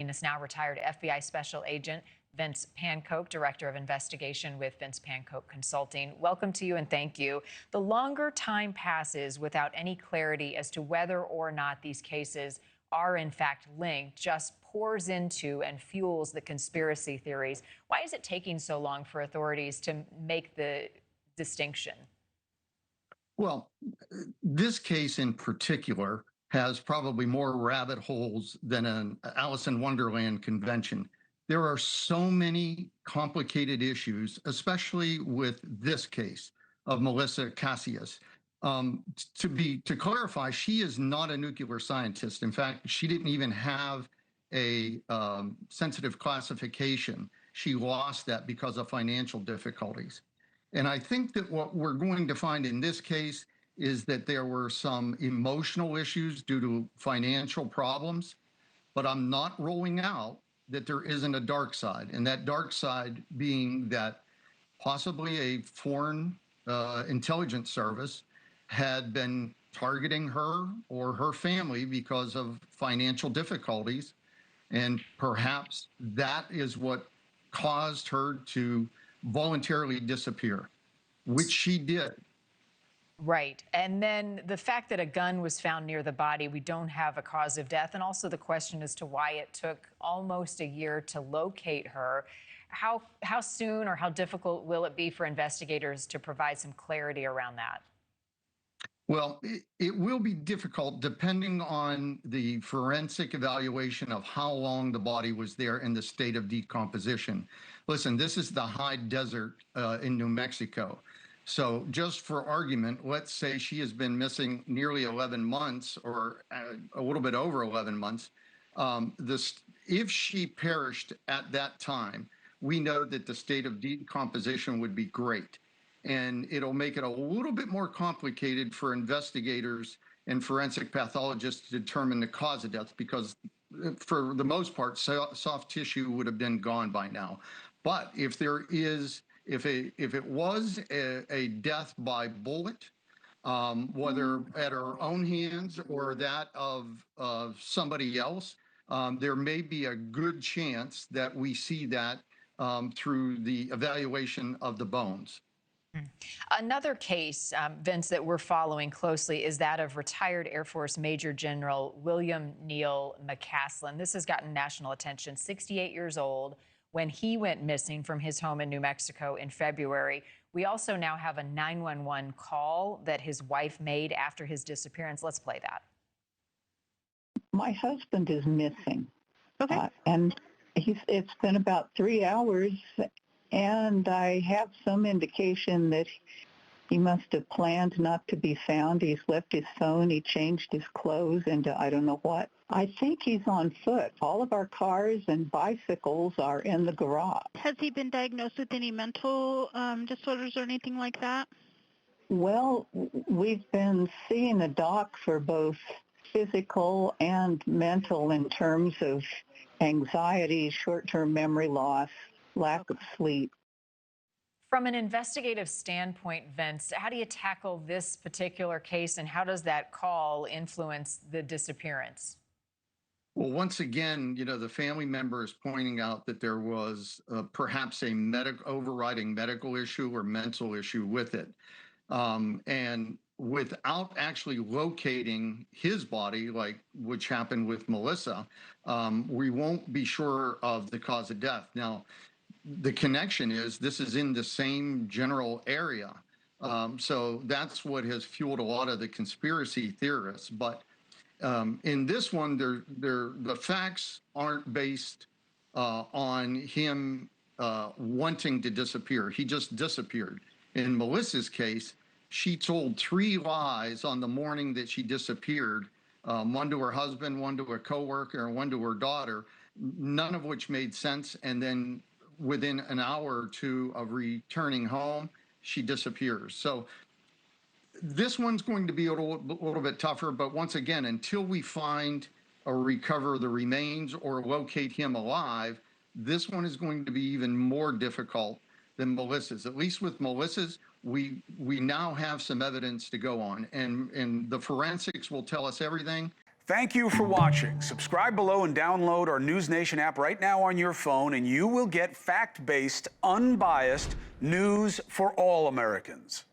This now retired FBI Special Agent Vince Pankoke, Director of Investigation with Vince Pankoke Consulting. Welcome to you and thank you. The longer time passes without any clarity as to whether or not these cases are in fact linked just pours into and fuels the conspiracy theories. Why is it taking so long for authorities to make the distinction? Well, this case in particular has probably more rabbit holes than an Alice in Wonderland convention. There are so many complicated issues, especially with this case of Melissa Casias. To clarify, she is not a nuclear scientist. In fact, she didn't even have a sensitive classification. She lost that because of financial difficulties. And I think that what we're going to find in this case is that there were some emotional issues due to financial problems, but I'm not ruling out that there isn't a dark side, and that dark side being that possibly a foreign intelligence service had been targeting her or her family because of financial difficulties, and perhaps that is what caused her to voluntarily disappear, which she did. Right. And then the fact that a gun was found near the body, we don't have a cause of death. And also the question as to why it took almost a year to locate her. How soon or how difficult will it be for investigators to provide some clarity around that? Well, it will be difficult depending on the forensic evaluation of how long the body was there and the state of decomposition. Listen, this is the high desert in New Mexico. So just for argument, let's say she has been missing nearly 11 months or a little bit over 11 months. If she perished at that time, we know that the state of decomposition would be great. And it'll make it a little bit more complicated for investigators and forensic pathologists to determine the cause of death because for the most part, soft tissue would have been gone by now. But if it was a death by bullet, whether at her own hands or that of somebody else, there may be a good chance that we see that through the evaluation of the bones. Another case, Vince, that we're following closely is that of retired Air Force Major General William Neal McCasland. This has gotten national attention. 68 years old when he went missing from his home in New Mexico in February. We also now have a 911 call that his wife made after his disappearance. Let's play that. My husband is missing. Okay. And it's been about 3 hours. And I have some indication that he must have planned not to be found. He's left his phone. He changed his clothes into I don't know what. I think he's on foot. All of our cars and bicycles are in the garage. Has he been diagnosed with any mental disorders or anything like that? Well, we've been seeing a doc for both physical and mental in terms of anxiety, short-term memory loss, lack of sleep. From an investigative standpoint, Vince, how do you tackle this particular case and how does that call influence the disappearance? Well, once again, the family member is pointing out that there was perhaps a overriding medical issue or mental issue with it. And without actually locating his body, which happened with Melissa, we won't be sure of the cause of death. Now, the connection is this is in the same general area. So that's what has fueled a lot of the conspiracy theorists. But in this one, the facts aren't based on him wanting to disappear. He just disappeared. In Melissa's case, she told 3 lies on the morning that she disappeared, one to her husband, one to a coworker, and one to her daughter, none of which made sense. And then within an hour or two of returning home, she disappears. So this one's going to be a little bit tougher. But once again, until we find or recover the remains or locate him alive, this one is going to be even more difficult than Melissa's. At least with Melissa's, we now have some evidence to go on, and the forensics will tell us everything. Thank you for watching. Subscribe below and download our NewsNation app right now on your phone, and you will get fact-based, unbiased news for all Americans.